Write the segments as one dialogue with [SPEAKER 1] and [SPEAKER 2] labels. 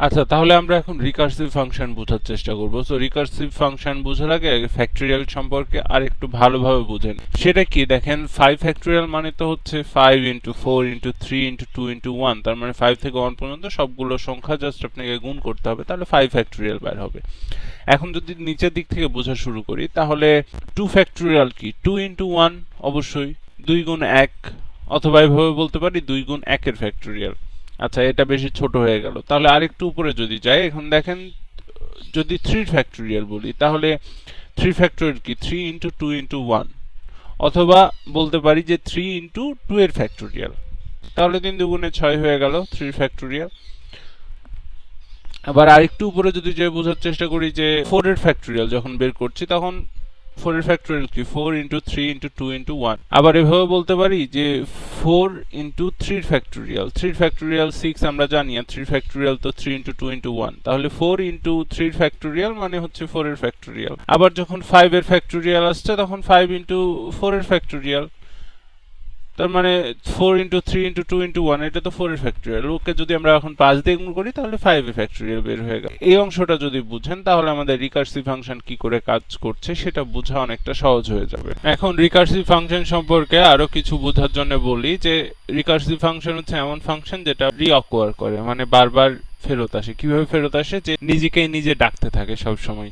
[SPEAKER 1] আচ্ছা, তাহলে আমরা এখন রিকার্সিভ ফাংশন বোঝার চেষ্টা করব। সো রিকার্সিভ ফাংশন বোঝার আগে ফ্যাক্টরিয়াল সম্পর্কে আর একটু ভালোভাবে বুঝেন। সেটা কি দেখেন, 5 ফ্যাক্টরিয়াল মানে তো হচ্ছে 5 ইন্টু 4 ইন্টু 3 ইন্টু 2 ইন্টু 1, তার মানে 5 থেকে 1 পর্যন্ত সবগুলো সংখ্যা জাস্ট আপনাকে গুণ করতে হবে, তাহলে 5 ফ্যাক্টরিয়াল বের হবে। এখন যদি নিচের দিক থেকে বোঝা শুরু করি, তাহলে 2 ফ্যাক্টরিয়াল কি 2 ইন্টু 1, অবশ্যই 2 গুণ 1, অথবা এভাবে বলতে পারি 2 গুণ 1 এর ফ্যাক্টরিয়াল। আচ্ছা, এটা বেশি ছোট হয়ে গেল, তাহলে আরেকটু উপরে যদি যাই, এখন দেখেন যদি 3 ফ্যাক্টরিয়াল বলি, তাহলে 3 ফ্যাক্টরিয়াল কি 3 ইন্টু 2 ইন্টু 1, অথবা বলতে পারি যে 3 ইন্টু 2 এর ফ্যাক্টরিয়াল, তাহলে 3 দুগুণে 6 হয়ে গেল 3 ফ্যাক্টরিয়াল। আবার আরেকটু উপরে যদি যে বোঝার চেষ্টা করি যে 4 এর ফ্যাক্টরিয়াল যখন বের করছি, তখন 4 এর ফ্যাক্টরিয়াল কি 4 ইন্টু 3 ইন্টু 2 ইন্টু 1। আবার এভাবে বলতে পারি যে 4 ইন্টু 3 ফ্যাক্টরিয়াল, 3 ফ্যাক্টরিয়াল 6 আমরা জানি, আর 3 ফ্যাক্টরিয়াল তো 3 ইন্টু 2 ইন্টু 1, তাহলে 4 ইন্টু 3 ফ্যাক্টরিয়াল মানে হচ্ছে 4 এর ফ্যাক্টরিয়াল। আবার যখন 5 এর ফ্যাক্টরিয়াল আসছে, তখন 5 ইন্টু 4 এর ফ্যাক্টরিয়াল, তার মানে 4 ইন্টু 3 ইন্টু 2 ইন্টু 1, এটা তো 4 এর ফ্যাক্টরিয়াল। ওকে যদি আমরা এখন 5 দিয়ে গুণ করি, তাহলে 5 এর ফ্যাক্টরিয়াল বের হয়ে গেল। এই অংশটা যদি বুঝেন, তাহলে আমাদের রিকার্সিভ ফাংশন কি করে কাজ করছে সেটা বোঝা অনেকটা সহজ হয়ে যাবে। এখন রিকার্সিভ ফাংশন সম্পর্কে আরো কিছু বোঝার জন্য বলি যে রিকার্সিভ ফাংশন হচ্ছে এমন ফাংশন যেটা রিঅকার করে, মানে বারবার ফেরত আসে। কিভাবে ফেরত আসে? যে নিজেকেই নিজে ডাকতে থাকে সব সময়,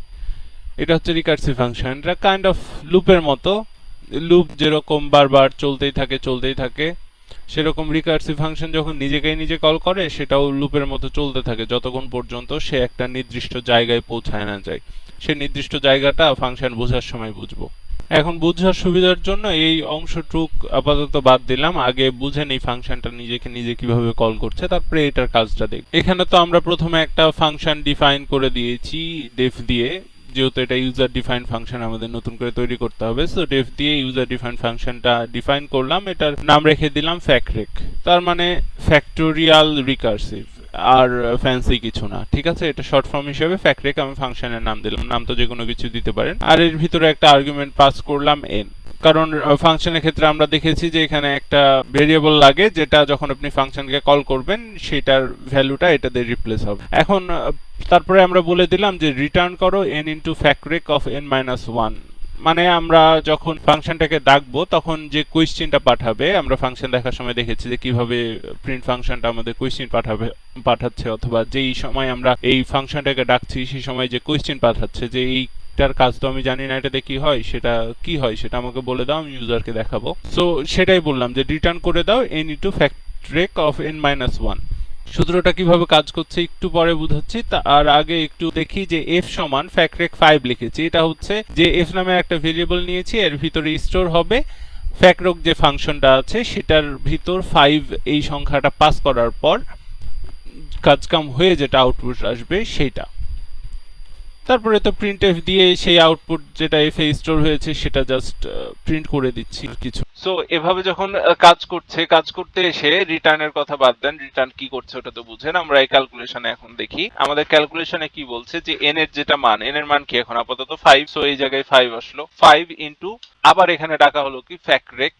[SPEAKER 1] এটা হচ্ছে রিকার্সিভ ফাংশন। এটা কাইন্ড অফ লুপের মতো। লুপ যেরকম বারবার চলতেই থাকে, সেরকম রিকার্সিভ ফাংশন যখন নিজেকেই নিজে কল করে, সেটাও লুপের মতো চলতে থাকে যতক্ষণ পর্যন্ত সে একটা নির্দিষ্ট জায়গায় পৌঁছায় না যায়। সে নির্দিষ্ট জায়গাটা ফাংশন বোঝার সময় বুঝবো। এখন বুঝার সুবিধার জন্য এই অংশটুক আপাতত বাদ দিলাম, আগে বুঝেন এই ফাংশনটা নিজেকে নিজে কিভাবে কল করছে, তারপরে এটার কাজটা দেখ। এখানে তো আমরা প্রথমে একটা ফাংশন ডিফাইন করে দিয়েছি ডেফ দিয়ে, যেহেতু এটা ইউজার ডিফাইন ফাংশন আমাদের নতুন করে তৈরি করতে হবে। সো ডেফ দিয়ে ইউজার ডিফাইন ফাংশনটা ডিফাইন করলাম, এটার নাম রেখে দিলাম ফ্যাক্টরেক, তার মানে ফ্যাক্টোরিয়াল রিকার্সিভ, আর ফ্যান্সি কিছু না, ঠিক আছে। এটা শর্ট ফর্ম হিসেবে ফ্যাক্টরেক আমি ফাংশনের নাম দিলাম, নাম তো যে কোনো কিছু দিতে পারেন। আর এর ভিতরে একটা আর্গুমেন্ট পাস করলাম n, কারণ ফাংশনের ক্ষেত্রে আমরা দেখেছি যে এখানে একটা ভেরিয়েবল লাগে, যেটা যখন আপনি ফাংশনকে কল করবেন সেটার ভ্যালুটা এটা দিয়ে রিপ্লেস হবে। এখন তারপরে আমরা বলে দিলাম যে রিটার্ন করো n into factorial of n minus 1, মানে আমরা যখন ফাংশনটাকে ডাকবো তখন যে কোয়েশ্চেনটা পাঠাবে, আমরা ফাংশন দেখার সময় দেখেছি যে কিভাবে প্রিন্ট ফাংশনটা আমাদের কোয়েশ্চেন পাঠাচ্ছে, অথবা যেই সময় আমরা এই ফাংশনটাকে ডাকছি সেই সময় যে কোয়েশ্চেন পাঠাচ্ছে যে এইটার কাজ তো আমি জানি না, এটাতে কি হয় সেটা আমাকে বলে দাও, আমি ইউজারকে দেখাবো। সো সেটাই বললাম যে রিটার্ন করে দাও n into factorial of n minus 1। সূত্রটা কিভাবে কাজ করছে একটু পরে বুঝাচ্ছি, তার আগে একটু দেখি যে f সমান ফ্যাক্টরেক 5 লিখেছি। এটা হচ্ছে যে f নামের একটা ভেরিয়েবল নিয়েছি, এর ভিতরে স্টোর হবে ফ্যাক্টরেক যে ফাংশনটা আছে সেটার ভিতর 5 এই সংখ্যাটা পাস করার পর কাজকাম হয়ে যেটা আউটপুট আসবে সেইটা। তারপরে তো printf দিয়ে সেই আউটপুট যেটা f এ স্টোর হয়েছে সেটা জাস্ট প্রিন্ট করে দিচ্ছি কিছু। সো এভাবে যখন কাজ করতে এসে রিটার্নের কথা বাদ দেন, রিটার্ন কি করছে ওটা তো বুঝেন। আমরা এই ক্যালকুলেশনে এখন দেখি, আমাদের ক্যালকুলেশনে কি বলছে যে n এর যেটা মান, n এর মান কি এখন আপাতত 5, সো এই জায়গায় 5 আসলো, 5 ইনটু আবার এখানে ডাকা হলো কি ফ্যাক্টরেক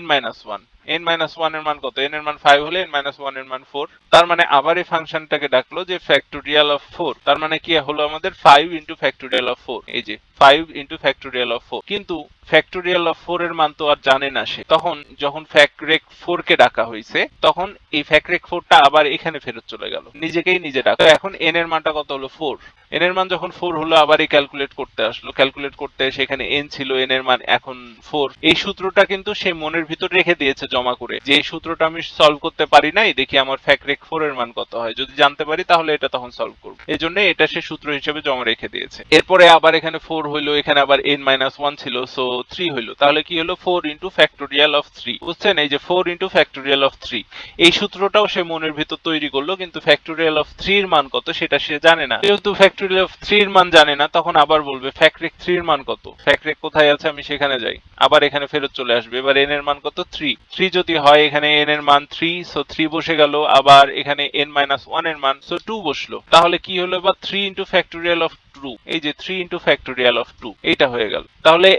[SPEAKER 1] n-1, n-1 এর মান কত? n এর মান 5 হলে n-1 এর মান 4, তার মানে আবার এই ফাংশনটাকে ডাকলো যে ফ্যাক্টোরিয়াল অফ 4, তার মানে কি হলো আমাদের 5 ইনটু ফ্যাক্টোরিয়াল অফ 4, এই যে 5 ইনটু ফ্যাক্টোরিয়াল অফ 4। কিন্তু ফ্যাক্টোরিয়াল অফ 4 এর মান তো আর জানে না সে, তখন যখন ফ্যাক্টরেক 4 কে ডাকা হয়েছে তখন এই ফ্যাক্টরেক 4 টা আবার এখানে ফেরত চলে গেল, নিজেকেই নিজে ডাকা। তো এখন n এর মানটা কত হলো? 4। n এর মান যখন 4 হলো, আবার এই ক্যালকুলেট করতে আসলো, ক্যালকুলেট করতে সেখানে n ছিল, n এর মান এখন 4। এই সূত্রটা কিন্তু সে মনের ভিতর রেখে দিয়েছে জমা করে, যে এই সূত্রটা আমি সলভ করতে পারি নাই, দেখি আমার ফ্যাক্টরেক 4 এর মান কত হয়, যদি জানতে পারি তাহলে এটা তখন সলভ করব। এজন্য এটা সে সূত্র হিসেবে জমা রেখে দিয়েছে। এরপরে আবার এখানে 4 হইলো, এখানে আবার n-1 ছিল, সো 3 হইলো, তাহলে কি হলো 4 ইনটু ফ্যাক্টোরিয়াল অফ 3, বুঝছেন? এই যে 4 ইনটু ফ্যাক্টোরিয়াল অফ 3, এই সূত্রটাও সে মনের ভিতর তৈরি করলো, কিন্তু ফ্যাক্টোরিয়াল অফ 3 এর মান কত সেটা সে জানে না। যেহেতু ফ্যাক্টোরিয়াল অফ 3 এর মান জানে না, তখন আবার বলবে ফ্যাক্টরেক 3 এর মান কত, ফ্যাক্টরেক কোথায় আছে আমি সেখানে যাই, আবার এখানে ফেরত চলে আসবে। এবার n এর মান কত? 3 যদি হয় এখানে n এর মান 3, সো 3 বসে গেল, আবার এখানে n-1 এর মান, সো 2 বসলো। তাহলে কি হলো? এবার 3 ইনটু ফ্যাক্টোরিয়াল অফ 2, এই যে 3 ইনটু ফ্যাক্টোরিয়াল অফ 2, এইটা হয়ে গেল। তাহলে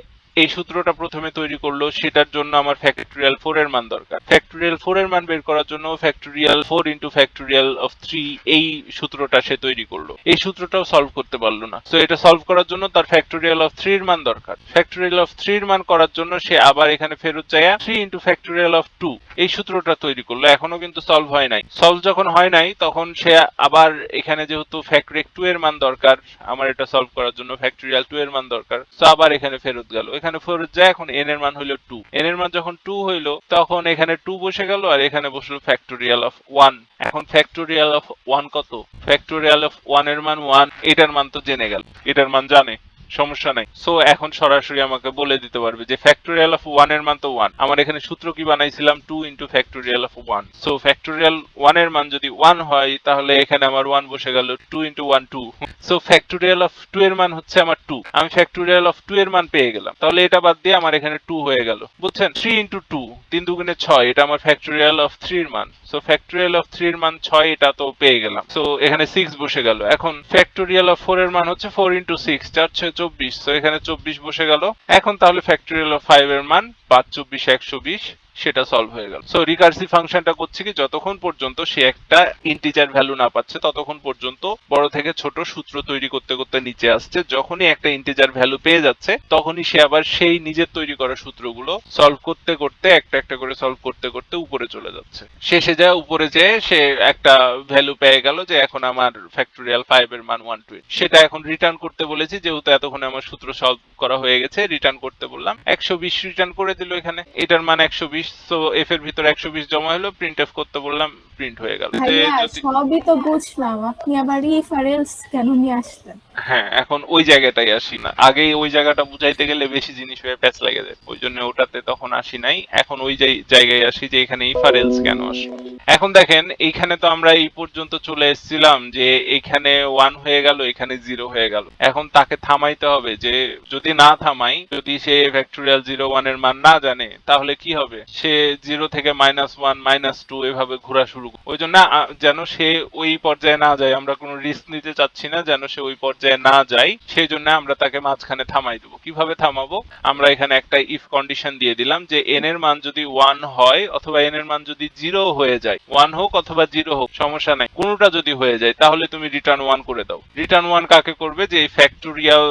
[SPEAKER 1] এই সূত্রটা প্রথমে তৈরি করলো, সেটার জন্য আমার ফ্যাক্টোরিয়াল 4 এর মান দরকার। ফ্যাক্টোরিয়াল 4 এর মান বের করার জন্য ফ্যাক্টোরিয়াল 4 ইন্টু ফ্যাক্টোরিয়াল অফ 3 এই সূত্রটা সে তৈরি করলো। এই সূত্রটাও সলভ করতে পারলো না। তো এটা সলভ করার জন্য তার ফ্যাক্টোরিয়াল অফ 3 এর মান দরকার। ফ্যাক্টোরিয়াল অফ 3 এর মান করার জন্য সে আবার এখানে ফেরত যায় 3 ইন্টু ফ্যাক্টোরিয়াল অফ 2 এই সূত্রটা তৈরি করলো। এখনো কিন্তু সলভ হয় নাই। সলভ যখন হয় নাই তখন সে আবার এখানে যেহেতু ফ্যাক্টরিক 2 এর মান দরকার, আমার এটা সলভ করার জন্য ফ্যাক্টোরিয়াল 2 এর মান দরকার, তো আবার এখানে ফেরত গেল। এখানে ফেরত যায়, এখন n এর মান হলো 2। n এর মান যখন 2 হইলো তখন এখানে 2 বসে গেল আর এখানে বসলো ফ্যাক্টোরিয়াল অফ 1। এখন ফ্যাক্টোরিয়াল অফ 1 কত? ফ্যাক্টোরিয়াল অফ 1 এর মান 1, এটার মান তো জেনে গেল, এটার মান জানে, সমস্যা নাই। সো এখন সরাসরি আমাকে বলে দিতে পারবে যে ফ্যাক্টোরিয়াল অফ 1 এর মান তো 1। আমার এখানে সূত্র কি বানাইছিলাম? 2 into factorial of 1। So factorial 1 এর মান যদি 1 হয় তাহলে এখানে আমার 1 বসে গেল, 2 ইন্টু 1 2। সো ফ্যাক্টোরিয়াল অফ 2 এর মান হচ্ছে আমার 2। আমি ফ্যাক্টোরিয়াল অফ 2 এর মান পেয়ে গেলাম। তাহলে এটা বাদ দিয়ে আমার এখানে 2 হয়ে গেল, বুঝছেন? 3 ইন্টু 2, 3 দুগুণে 6, এটা আমার ফ্যাক্টোরিয়াল অফ 3 এর মান। সো ফ্যাক্টোরিয়াল অফ 3 এর মান 6, এটা তো পেয়ে গেলাম। সো এখানে 6 বসে গেল। এখন ফ্যাক্টোরিয়াল অফ 4 এর মান হচ্ছে 4 ইন্টু 6, 4 6 24। সো এখানে 24 বসে গেল। এখন তাহলে ফ্যাক্টোরিয়াল অফ 5 এর মান 5 24 120, সেটা সলভ হয়ে গেল। সো রিকার্সিভ ফাংশনটা করছে কি, যতক্ষণ পর্যন্ত সে একটা ইন্টিজার ভ্যালু না পাচ্ছে ততক্ষণ পর্যন্ত বড় থেকে ছোট সূত্র তৈরি করতে করতে নিচে আসছে। যখনই একটা ইন্টিজার ভ্যালু পেয়ে যাচ্ছে তখনই সে আবার সেই নিজের তৈরি করা সূত্রগুলো সলভ করতে করতে একটা একটা করে সলভ করতে করতে উপরে চলে যাচ্ছে। শেষে যায় উপরে যেয়ে সে একটা ভ্যালু পেয়ে গেল যে এখন আমার ফ্যাক্টোরিয়াল 5 এর মান 120। সেটা এখন রিটার্ন করতে বলেছি, যেহেতু এতক্ষণে আমার সূত্র সলভ করা হয়ে গেছে, রিটার্ন করতে বললাম। 120 রিটার্ন করে দিল এখানে, এটার মান 120। সো এফ এর ভিতর 120 জমা হলো, প্রিন্ট এফ করতে বললাম, প্রিন্ট হয়ে গেল।
[SPEAKER 2] ভাইয়া সবই তো বুঝলাম, আপনি আবার রেফারেন্স কেন নিয়ে আসলেন?
[SPEAKER 1] হ্যাঁ, এখন ওই জায়গাটাই আসি না। আগে ওই জায়গাটা বুঝাইতে গেলে বেশি জিনিস হয়ে প্যাচ লেগে যায়, ওই জন্য ওটাতে তখন আসি নাই। এখন ওই জায়গায় আসি যে এখানে ইফারেন্স কেন আসলো। এখন দেখেন এইখানে তো আমরা এই পর্যন্ত চলে এসেছিলাম যে এখানে 1 হয়ে গেল, এখানে 0 হয়ে গেল। এখন তাকে থামাইতে হবে, যে যদি না থামাই, যদি সে ফ্যাক্টোরিয়াল 0 1 এর মান না জানে তাহলে কি হবে? সে 0 থেকে -1 -2 এভাবে ঘোরা শুরু করবে। ওই জন্য যেন সে ওই পর্যায়ে না যায়, আমরা কোনো রিস্ক নিতে চাচ্ছি না যেন সে ওই পর্যায়ে না যায়, সেই জন্য আমরা তাকে মাঝখানে থামাই দেবো। কিভাবে থামাবো? আমরা এখানে একটা ইফ কন্ডিশন দিয়ে দিলাম যে n এর মান যদি 1 হয় অথবা n এর মান যদি 0 হয়ে যায়, 1 হোক অথবা 0 হোক সমস্যা নাই, কোনোটা যদি হয়ে যায় তাহলে তুমি রিটার্ন 1 করে দাও। রিটার্ন 1 কাকে করবে? যে এই ফ্যাক্টোরিয়াল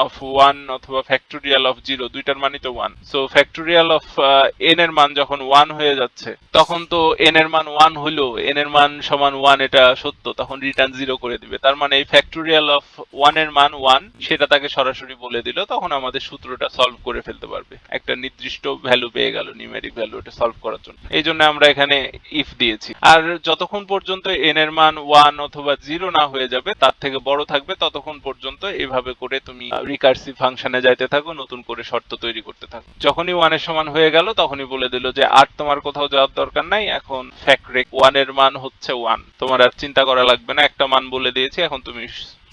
[SPEAKER 1] অফ 1 অথবা ফ্যাক্টোরিয়াল অফ 0 দুইটার মানই তো 1। সো ফ্যাক্টোরিয়াল অফ n এর মান যখন 1 হয়ে যাচ্ছে তখন তো n এর মান 1 হলো, n এর মান সমান 1 এটা সত্য, তখন রিটার্ন 0 করে দিবে। তার মানে এই ফ্যাক্টোরিয়াল অফ 1 এর মান 1 সেটা তাকে সরাসরি বলে দিল, তখন আমাদের সূত্রটা সলভ করে ফেলতে পারবে। একটা নির্দিষ্ট ভ্যালু পেয়ে গেল, নিউমেরিক ভ্যালু, এটা সলভ করার জন্য। এই জন্য আমরা এখানে ইফ দিয়েছি। আর যতক্ষণ পর্যন্ত n এর মান 1 অথবা 0 না হয়ে যাবে, তার থেকে বড় থাকবে, ততক্ষণ পর্যন্ত এভাবে করে তুমি রিকার্সিভ ফাংশনে যাইতে থাকো, নতুন করে শর্ত তৈরি করতে থাকো। যখনই 1 এর সমান হয়ে গেল তখনই বলে দিল যে আর তোমার কোথাও যাওয়ার দরকার নাই, এখন ফ্যাক্টরেক 1 এর মান হচ্ছে 1, তোমার আর চিন্তা করা লাগবে না, একটা মান বলে দিয়েছি, এখন তুমি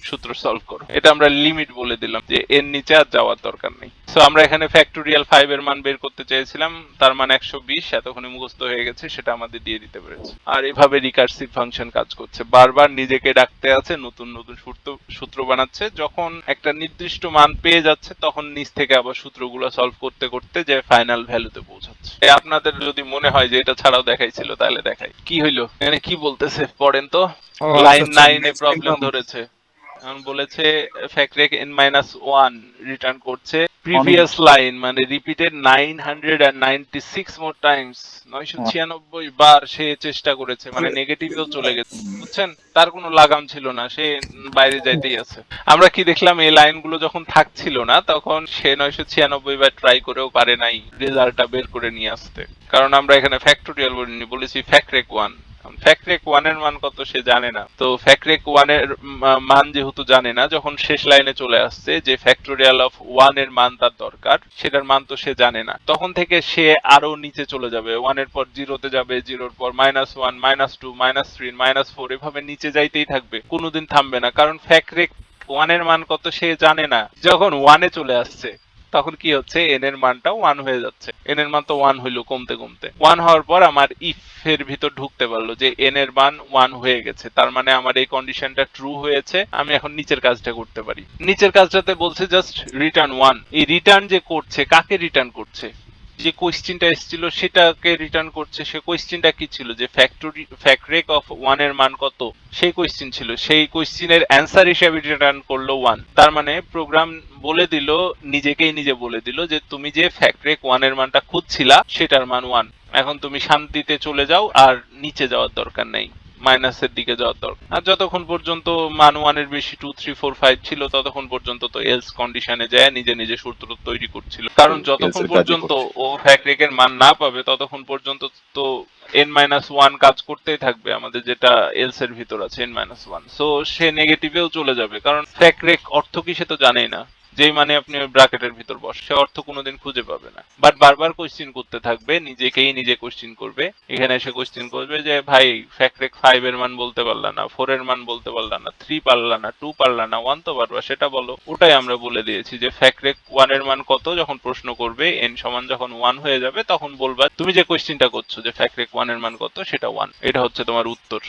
[SPEAKER 1] সূত্র সলভ করো। এটা আমরা লিমিট বলে দিলাম যে এর নিচে আর যাওয়ার দরকার নেই। সো আমরা এখানে ফ্যাক্টোরিয়াল 5 এর মান বের করতে চেয়েছিলাম, তার মান 120, এতক্ষণে মুখস্থ হয়ে গেছে, সেটা আমাদের দিয়ে দিতে পেরেছে। আর এভাবে রিকার্সিভ ফাংশন কাজ করছে, বারবার নিজেকে ডাকতে আছে, নতুন নতুন সূত্র বানাচ্ছে। যখন একটা নির্দিষ্ট মান পেয়ে যাচ্ছে তখন নিচ থেকে আবার সূত্রগুলো সলভ করতে করতে যে ফাইনাল ভ্যালুতে পৌঁছাচ্ছে। আপনাদের যদি মনে হয় যে এটা ছাড়াও দেখাইছিল তাহলে দেখাই। কি হইলো এখানে, কি বলতেছে পড়েন তো। লাইন 9 এ প্রবলেম ধরেছে। এখন বলেছে ফ্যাক্টরেক n-1 রিটার্ন করছে প্রিভিয়াস লাইন, মানে রিপিটেড 996 মোর টাইমস, 996 বার সে চেষ্টা করেছে, মানে নেগেটিভেও চলে গেছে, বুঝছেন? তার কোনো লাগাম ছিল না, সে বাইরে যাইতেই আছে। আমরা কি দেখলাম, এই লাইনগুলো যখন থাকছিল না তখন সে 996 বার ট্রাই করেও পারে নাই রেজাল্টটা বের করে নিয়ে আসতে, কারণ আমরা এখানে ফ্যাক্টোরিয়াল বলিনি, বলেছি ফ্যাক্টরেক 1। ফ্যাক্টরেক 1 এর মান কত সে জানে না, তো ফ্যাক্টরেক 1 এর মান যেহেতু জানে না, যখন শেষ লাইনে চলে আসছে যে ফ্যাক্টোরিয়াল অফ 1 এর মান তার দরকার, সেটার মান তো সে জানে না, তখন থেকে সে আরো নিচে চলে যাবে, 1 এর পর 0 তে যাবে, 0 এর পর -1 -2 -3 -4, এভাবে নিচে যাইতেই থাকবে, কোনোদিন থামবে না, কারণ ফ্যাক্টরেক 1 এর মান কত সে জানে না। যখন 1 এ চলে আসছে তখন কি হচ্ছে n এর মানটা 1 হয়ে যাচ্ছে। n এর মান তো 1 হইলো কমতে কমতে। 1 হওয়ার পর আমার if এর ভিতর ঢুকতে পারলো যে n এর মান 1 হয়ে গেছে, তার মানে আমার এই কন্ডিশনটা ট্রু হয়েছে। আমি এখন নিচের কাজটা করতে পারি। নিচের কাজটাতে বলছে জাস্ট রিটার্ন 1। এই রিটার্ন যে করছে, কাকে রিটার্ন করছে? যে কোয়েশ্চেনটা এসেছিল সেটাকে রিটার্ন করছে। সে কোয়েশ্চেনটা কি ছিল? যে ফ্যাক্টরেক অফ 1 এর মান কত, সেই কোয়েশ্চেন ছিল। সেই কোয়েশ্চেনের অ্যান্সার হিসেবে রিটার্ন করলো 1। তার মানে প্রোগ্রাম বলে দিল, নিজেকেই নিজে বলে দিল যে তুমি যে ফ্যাক্টরেক 1 এর মানটা খুঁজছিলা সেটার মান 1। এখন তুমি শান্তিতে চলে যাও, আর নিচে যাওয়ার দরকার নেই, মাইনাসের দিকে যাওয়ার দরকার। আর যতক্ষণ পর্যন্ত মান 1 এর বেশি 2 3 4 5 ছিল ততক্ষণ পর্যন্ত তো এলস কন্ডিশনে যায় নিজে নিজে সূত্র তৈরি করছিল। কারণ যতক্ষণ পর্যন্ত ও ফ্যাক্টরেকের মান না পাবে ততক্ষণ পর্যন্ত তো n-1 কাজ করতেই থাকবে আমাদের, যেটা এলস এর ভিতর আছে n-1। সো সে নেগেটিভেও চলে যাবে, কারণ ফ্যাক্টরেক অর্থ কি সে তো জানেই না। যেই মানে আপনি ওই ব্র্যাকেটের ভিতর বসে, সে অর্থ কোনোদিন খুঁজে পাবে না। বাট বারবার কোশ্চেন করতে থাকবে, নিজেকেই নিজে কোশ্চেন করবে। এখানে এসে কোশ্চেন করবে যে ভাই ফ্যাক্টরেক 5 এর মান বলতে পারলা না, 4 এর মান বলতে পারলা না, 3 পারলা না, 2 পারলা না, 1 তো পারবা, সেটা বলো। ওটাই আমরা বলে দিয়েছি যে ফ্যাক্টরেক 1 এর মান কত যখন প্রশ্ন করবে, n সমান যখন 1 হয়ে যাবে তখন বলবা তুমি যে কোশ্চেনটা করছো যে ফ্যাক্টরেক 1 এর মান কত, সেটা 1। এটা হচ্ছে তোমার উত্তর।